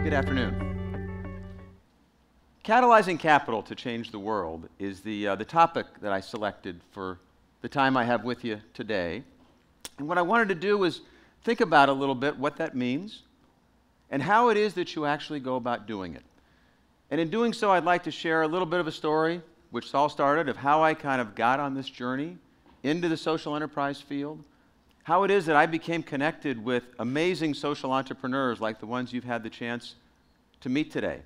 Good afternoon. Catalyzing capital to change the world is the topic that I selected for the time I have with you today. And what I wanted to do was think about a little bit what that means and how it is that you actually go about doing it. And in doing so, I'd like to share a little bit of a story, which all started of how I kind of got on this journey into the social enterprise field, how it is that I became connected with amazing social entrepreneurs like the ones you've had the chance to meet today.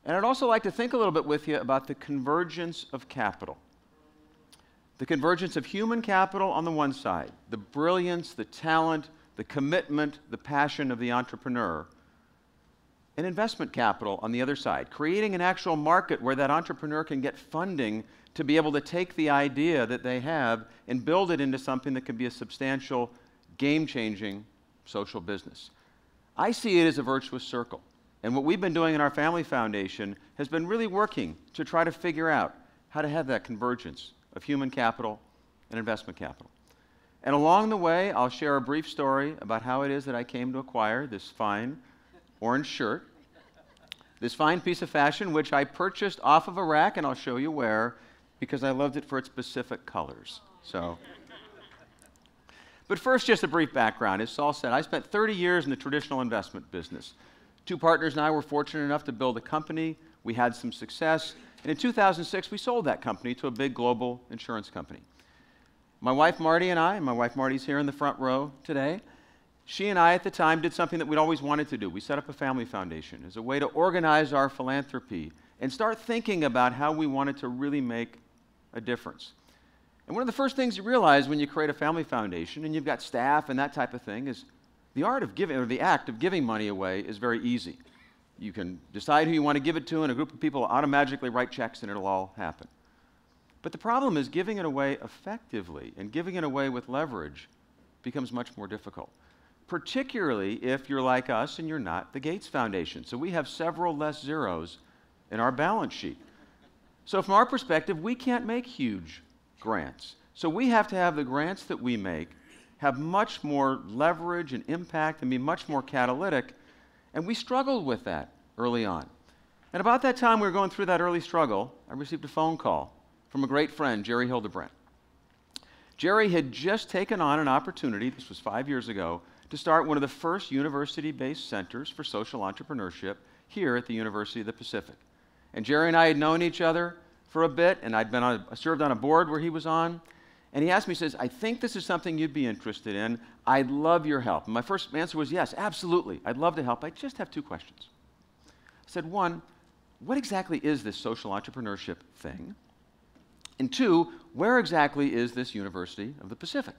And I'd also like to think a little bit with you about the convergence of capital. The convergence of human capital on the one side, the brilliance, the talent, the commitment, the passion of the entrepreneur, and investment capital on the other side, creating an actual market where that entrepreneur can get funding to be able to take the idea that they have and build it into something that can be a substantial, game-changing social business. I see it as a virtuous circle. And what we've been doing in our family foundation has been really working to try to figure out how to have that convergence of human capital and investment capital. And along the way, I'll share a brief story about how it is that I came to acquire this fine orange shirt, this fine piece of fashion, which I purchased off of a rack, and I'll show you where, because I loved it for its specific colors. But first, just a brief background. As Saul said, I spent 30 years in the traditional investment business. Two partners and I were fortunate enough to build a company. We had some success. And in 2006, we sold that company to a big global insurance company. My wife Marty and I, and my wife Marty's here in the front row today, she and I at the time did something that we'd always wanted to do. We set up a family foundation as a way to organize our philanthropy and start thinking about how we wanted to really make a difference. And one of the first things you realize when you create a family foundation and you've got staff and that type of thing is the art of giving, or the act of giving money away, is very easy. You can decide who you want to give it to, and a group of people automatically write checks and it'll all happen. But the problem is giving it away effectively and giving it away with leverage becomes much more difficult, particularly if you're like us and you're not the Gates Foundation. So we have several less zeros in our balance sheet. So from our perspective, we can't make huge grants. So we have to have the grants that we make have much more leverage and impact and be much more catalytic, and we struggled with that early on. And about that time we were going through that early struggle, I received a phone call from a great friend, Jerry Hildebrandt. Jerry had just taken on an opportunity, this was 5 years ago, to start one of the first university-based centers for social entrepreneurship here at the University of the Pacific. And Jerry and I had known each other for a bit, and I'd served on a board where he was on. And he asked me, he says, I think this is something you'd be interested in. I'd love your help. And my first answer was, yes, absolutely. I'd love to help. I just have two questions. I said, one, what exactly is this social entrepreneurship thing? And two, where exactly is this University of the Pacific?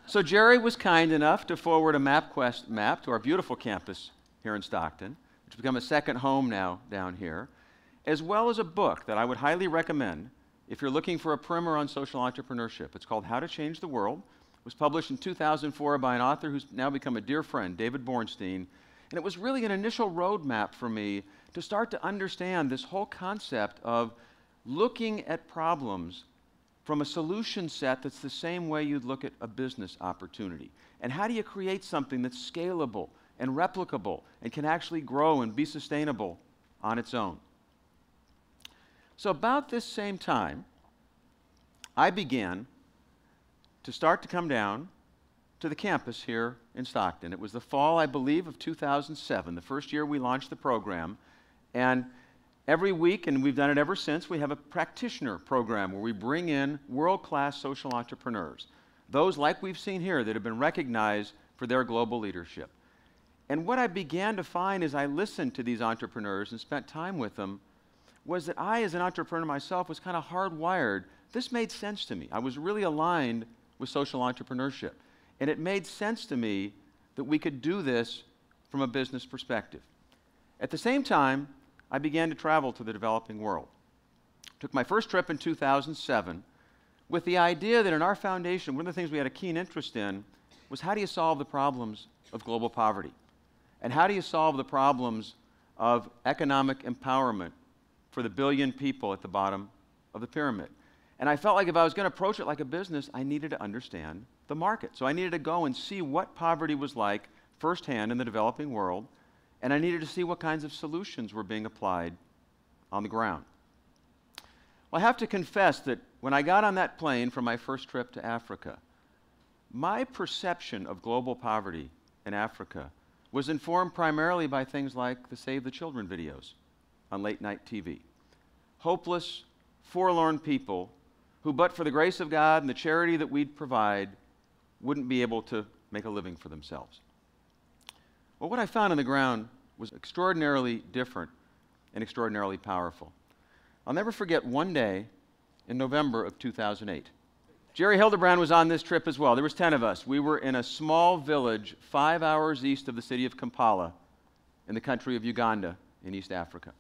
So Jerry was kind enough to forward a MapQuest map to our beautiful campus here in Stockton, which has become a second home now down here, as well as a book that I would highly recommend if you're looking for a primer on social entrepreneurship. It's called How to Change the World. It was published in 2004 by an author who's now become a dear friend, David Bornstein. And it was really an initial roadmap for me to start to understand this whole concept of looking at problems from a solution set that's the same way you'd look at a business opportunity. And how do you create something that's scalable and replicable and can actually grow and be sustainable on its own? So about this same time, I began to start to come down to the campus here in Stockton. It was the fall, I believe, of 2007, the first year we launched the program. And every week, and we've done it ever since, we have a practitioner program where we bring in world-class social entrepreneurs, those like we've seen here that have been recognized for their global leadership. And what I began to find as I listened to these entrepreneurs and spent time with them was that I, as an entrepreneur myself, was kind of hardwired. This made sense to me. I was really aligned with social entrepreneurship. And it made sense to me that we could do this from a business perspective. At the same time, I began to travel to the developing world. Took my first trip in 2007 with the idea that in our foundation, one of the things we had a keen interest in was how do you solve the problems of global poverty? And how do you solve the problems of economic empowerment for the billion people at the bottom of the pyramid? And I felt like if I was going to approach it like a business, I needed to understand the market. So I needed to go and see what poverty was like firsthand in the developing world, and I needed to see what kinds of solutions were being applied on the ground. Well, I have to confess that when I got on that plane for my first trip to Africa, my perception of global poverty in Africa was informed primarily by things like the Save the Children videos on late-night TV. Hopeless, forlorn people who, but for the grace of God and the charity that we'd provide, wouldn't be able to make a living for themselves. Well, what I found on the ground was extraordinarily different and extraordinarily powerful. I'll never forget one day in November of 2008. Jerry Hildebrand was on this trip as well. There was 10 of us. We were in a small village 5 hours east of the city of Kampala in the country of Uganda in East Africa.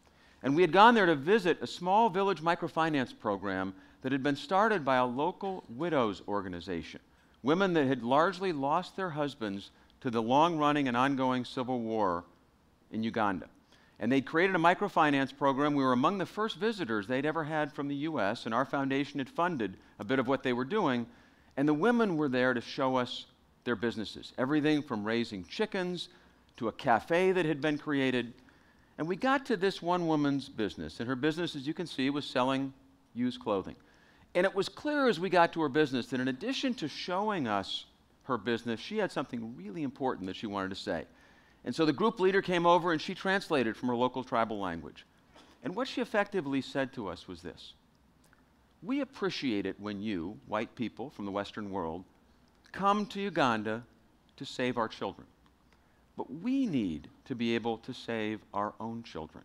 And we had gone there to visit a small village microfinance program that had been started by a local widows organization, women that had largely lost their husbands to the long-running and ongoing civil war in Uganda. And they'd created a microfinance program. We were among the first visitors they'd ever had from the U.S., and our foundation had funded a bit of what they were doing. And the women were there to show us their businesses, everything from raising chickens to a cafe that had been created. And we got to this one woman's business, and her business, as you can see, was selling used clothing. And it was clear as we got to her business that in addition to showing us her business, she had something really important that she wanted to say. And so the group leader came over and she translated from her local tribal language. And what she effectively said to us was this: we appreciate it when you, white people from the Western world, come to Uganda to save our children. But we need to be able to save our own children.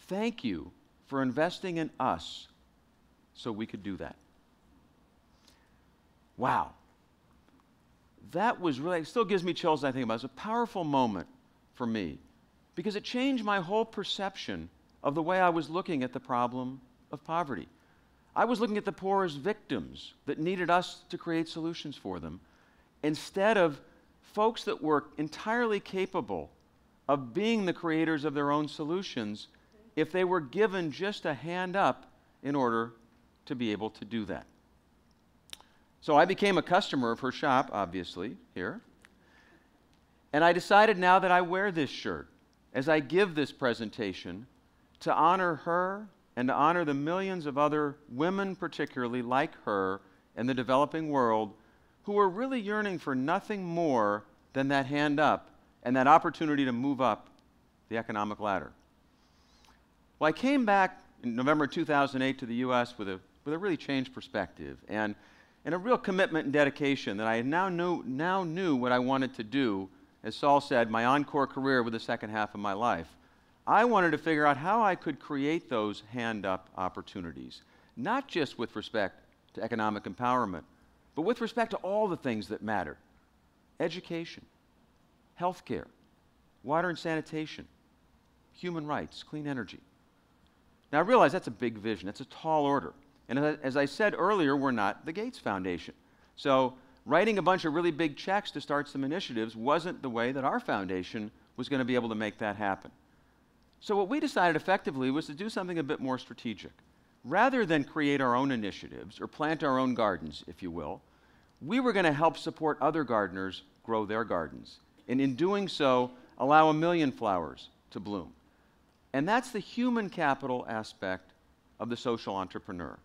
Thank you for investing in us so we could do that. Wow. That was really, it still gives me chills as I think about it. It was a powerful moment for me because it changed my whole perception of the way I was looking at the problem of poverty. I was looking at the poor as victims that needed us to create solutions for them instead of folks that were entirely capable of being the creators of their own solutions if they were given just a hand up in order to be able to do that. So I became a customer of her shop, obviously, here. And I decided now that I wear this shirt as I give this presentation to honor her and to honor the millions of other women, particularly like her, in the developing world who are really yearning for nothing more than that hand up and that opportunity to move up the economic ladder. Well, I came back in November 2008 to the U.S. with a really changed perspective and a real commitment and dedication that I now knew what I wanted to do. As Saul said, my encore career with the second half of my life. I wanted to figure out how I could create those hand-up opportunities, not just with respect to economic empowerment, but with respect to all the things that matter: education, healthcare, water and sanitation, human rights, clean energy. Now, I realize that's a big vision. That's a tall order. And as I said earlier, we're not the Gates Foundation. So writing a bunch of really big checks to start some initiatives wasn't the way that our foundation was going to be able to make that happen. So what we decided effectively was to do something a bit more strategic. Rather than create our own initiatives or plant our own gardens, if you will, we were going to help support other gardeners grow their gardens. And in doing so, allow 1 million flowers to bloom. And that's the human capital aspect of the social entrepreneur.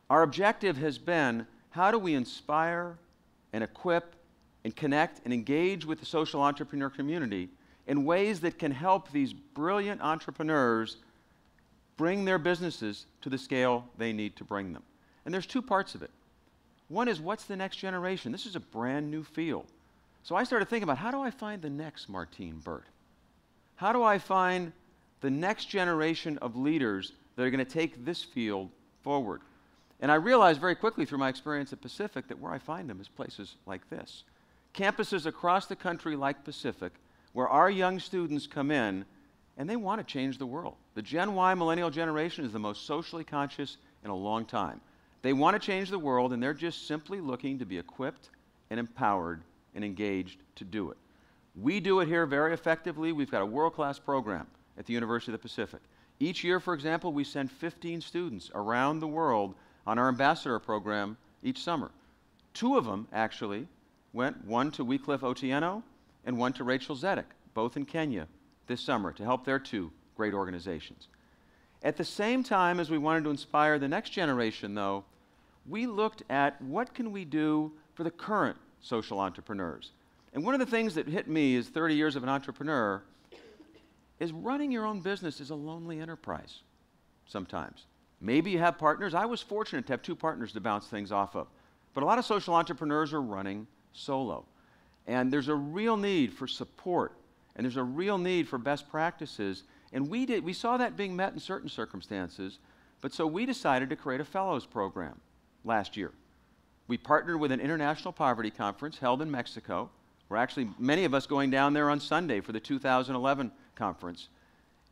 Our objective has been, how do we inspire and equip and connect and engage with the social entrepreneur community in ways that can help these brilliant entrepreneurs bring their businesses to the scale they need to bring them. And there's two parts of it. One is, what's the next generation? This is a brand new field. So I started thinking about, how do I find the next Martine, Burt? How do I find the next generation of leaders that are going to take this field forward? And I realized very quickly through my experience at Pacific that where I find them is places like this. Campuses across the country like Pacific, where our young students come in and they want to change the world. The Gen Y millennial generation is the most socially conscious in a long time. They want to change the world, and they're just simply looking to be equipped and empowered and engaged to do it. We do it here very effectively. We've got a world-class program at the University of the Pacific. Each year, for example, we send 15 students around the world on our ambassador program each summer. 2 of them, actually, went, one to Wycliffe Otieno and one to Rachel Zedek, both in Kenya this summer, to help their two great organizations. At the same time as we wanted to inspire the next generation, though, we looked at what can we do for the current social entrepreneurs. And one of the things that hit me as 30 years of an entrepreneur is running your own business is a lonely enterprise sometimes. Maybe you have partners. I was fortunate to have two partners to bounce things off of. But a lot of social entrepreneurs are running solo. And there's a real need for support, and there's a real need for best practices. And we saw that being met in certain circumstances, but so we decided to create a fellows program last year. We partnered with an international poverty conference held in Mexico. We're actually, many of us going down there on Sunday for the 2011 conference.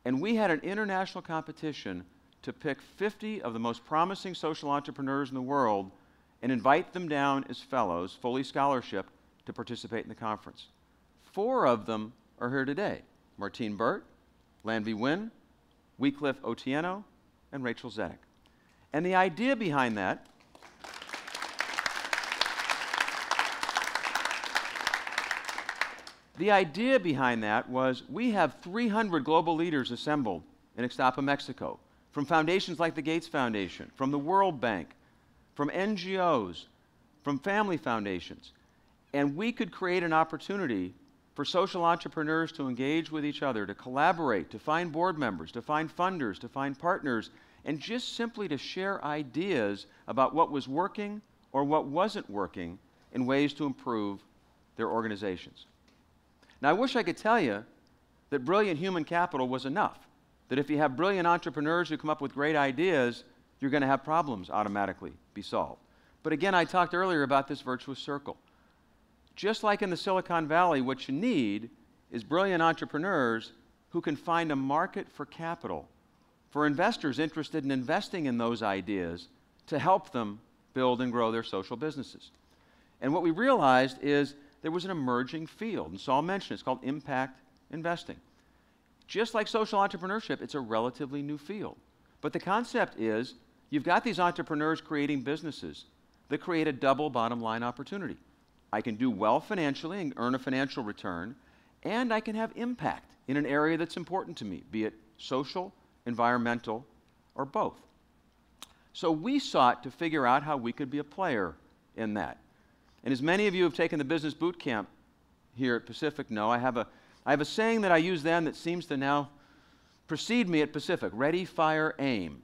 And we had an international competition to pick 50 of the most promising social entrepreneurs in the world and invite them down as fellows, fully scholarship, to participate in the conference. 4 of them are here today: Martine Burt, Lanvi Nguyen, Wycliffe Otieno, and Rachel Zedek. And the idea behind that was we have 300 global leaders assembled in Ixtapa, Mexico, from foundations like the Gates Foundation, from the World Bank, from NGOs, from family foundations. And we could create an opportunity for social entrepreneurs to engage with each other, to collaborate, to find board members, to find funders, to find partners, and just simply to share ideas about what was working or what wasn't working in ways to improve their organizations. Now, I wish I could tell you that brilliant human capital was enough, that if you have brilliant entrepreneurs who come up with great ideas, you're going to have problems automatically be solved. But again, I talked earlier about this virtuous circle. Just like in the Silicon Valley, what you need is brilliant entrepreneurs who can find a market for capital, for investors interested in investing in those ideas to help them build and grow their social businesses. And what we realized is there was an emerging field, and Saul mentioned it. It's called impact investing. Just like social entrepreneurship, it's a relatively new field. But the concept is you've got these entrepreneurs creating businesses that create a double bottom line opportunity. I can do well financially and earn a financial return, and I can have impact in an area that's important to me, be it social, environmental, or both. So we sought to figure out how we could be a player in that. And as many of you have taken the business boot camp here at Pacific know, I have a saying that I use then that seems to now precede me at Pacific: ready, fire, aim.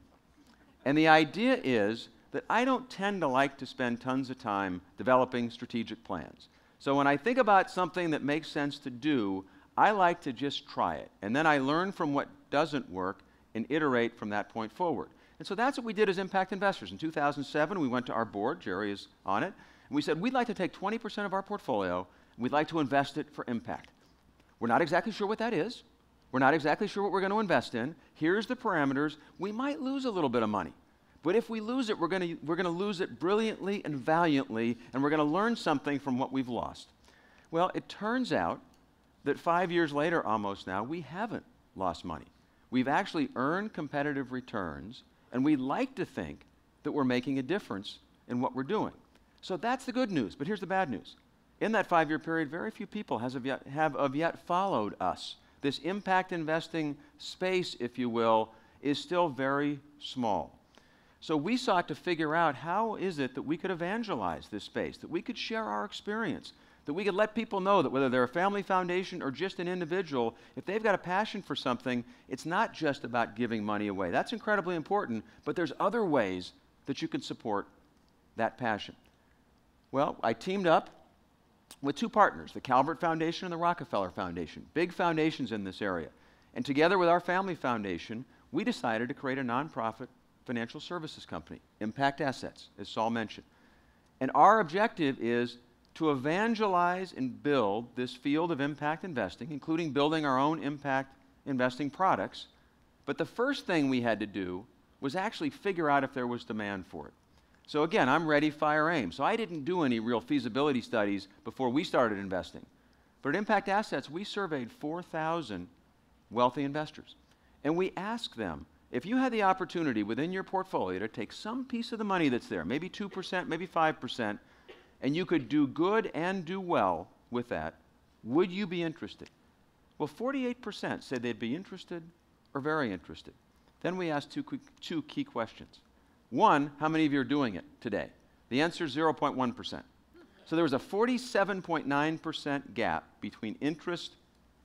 And the idea is that I don't tend to like to spend tons of time developing strategic plans. So when I think about something that makes sense to do, I like to just try it. And then I learn from what doesn't work and iterate from that point forward. And so that's what we did as impact investors. In 2007, we went to our board, Jerry is on it, and we said, we'd like to take 20% of our portfolio, and we'd like to invest it for impact. We're not exactly sure what that is. We're not exactly sure what we're going to invest in. Here's the parameters. We might lose a little bit of money. But if we lose it, we're going to lose it brilliantly and valiantly, and we're going to learn something from what we've lost. Well, it turns out that 5 years later, almost now, we haven't lost money. We've actually earned competitive returns, and we like to think that we're making a difference in what we're doing. So that's the good news, but here's the bad news. In that 5-year period, very few people have yet followed us. This impact investing space, if you will, is still very small. So we sought to figure out how is it that we could evangelize this space, that we could share our experience, that we could let people know that whether they're a family foundation or just an individual, if they've got a passion for something, it's not just about giving money away. That's incredibly important, but there's other ways that you can support that passion. Well, I teamed up with 2 partners, the Calvert Foundation and the Rockefeller Foundation, big foundations in this area. And together with our family foundation, we decided to create a nonprofit financial services company, Impact Assets, as Saul mentioned. And our objective is to evangelize and build this field of impact investing, including building our own impact investing products. But the first thing we had to do was actually figure out if there was demand for it. So again, I'm ready, fire, aim. So I didn't do any real feasibility studies before we started investing. But at Impact Assets, we surveyed 4,000 wealthy investors. And we asked them, if you had the opportunity within your portfolio to take some piece of the money that's there, maybe 2%, maybe 5%, and you could do good and do well with that, Would you be interested? Well, 48% said they'd be interested or very interested. Then we asked two key questions. One, how many of you are doing it today? The answer is 0.1%. So there was a 47.9% gap between interest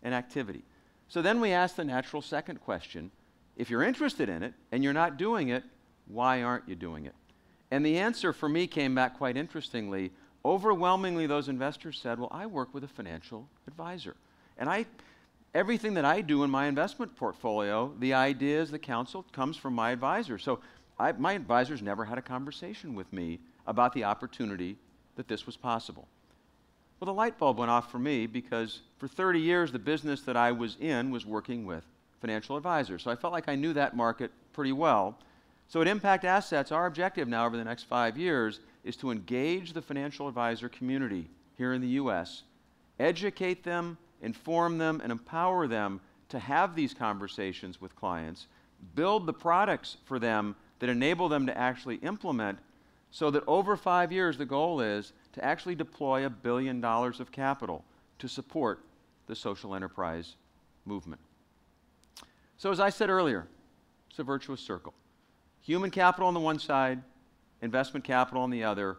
and activity. So then we asked the natural second question, if you're interested in it and you're not doing it, why aren't you doing it? And the answer for me came back quite interestingly. Overwhelmingly, those investors said, well, I work with a financial advisor. And everything that I do in my investment portfolio, the ideas, the counsel, comes from my advisor. So my advisors never had a conversation with me about the opportunity that this was possible. Well, the light bulb went off for me because for 30 years, the business that I was in was working with financial advisors. So I felt like I knew that market pretty well. So at Impact Assets, our objective now over the next 5 years is to engage the financial advisor community here in the US, educate them, inform them, and empower them to have these conversations with clients, build the products for them that enable them to actually implement, so that over 5 years, the goal is to actually deploy $1 billion of capital to support the social enterprise movement. So as I said earlier, it's a virtuous circle. Human capital on the one side, investment capital on the other,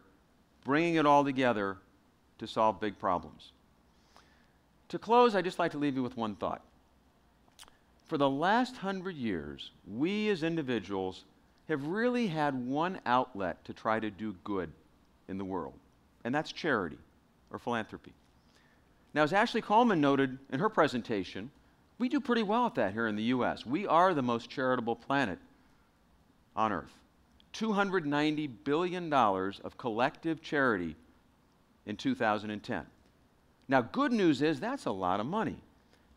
bringing it all together to solve big problems. To close, I'd just like to leave you with one thought. For the last 100 years, we as individuals have really had one outlet to try to do good in the world, and that's charity or philanthropy. Now, as Ashley Coleman noted in her presentation, we do pretty well at that here in the US. We are the most charitable planet on Earth. $290 billion of collective charity in 2010. Now, good news is that's a lot of money.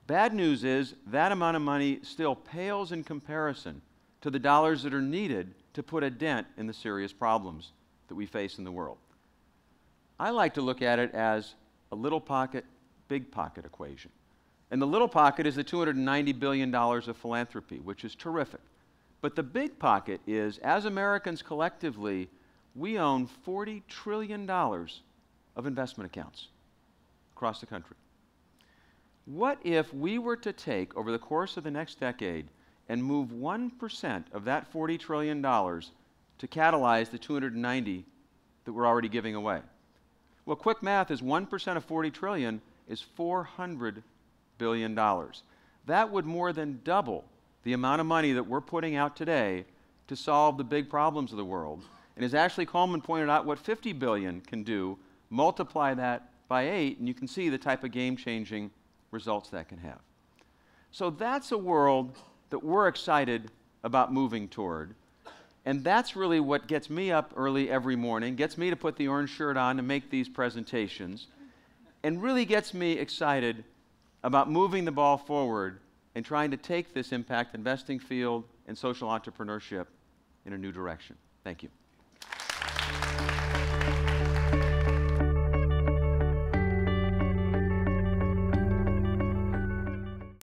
Bad news is that amount of money still pales in comparison to the dollars that are needed to put a dent in the serious problems that we face in the world. I like to look at it as a little pocket, big pocket equation. And the little pocket is the $290 billion of philanthropy, which is terrific. But the big pocket is, as Americans collectively, we own $40 trillion of investment accounts across the country. What if we were to take, over the course of the next decade, and move 1% of that $40 trillion to catalyze the 290 that we're already giving away? Well, quick math is 1% of 40 trillion is $400 billion. That would more than double the amount of money that we're putting out today to solve the big problems of the world. And as Ashley Coleman pointed out, what 50 billion can do, multiply that by 8, and you can see the type of game-changing results that can have. So that's a world that we're excited about moving toward. And that's really what gets me up early every morning, gets me to put the orange shirt on to make these presentations, and really gets me excited about moving the ball forward and trying to take this impact investing field and social entrepreneurship in a new direction. Thank you.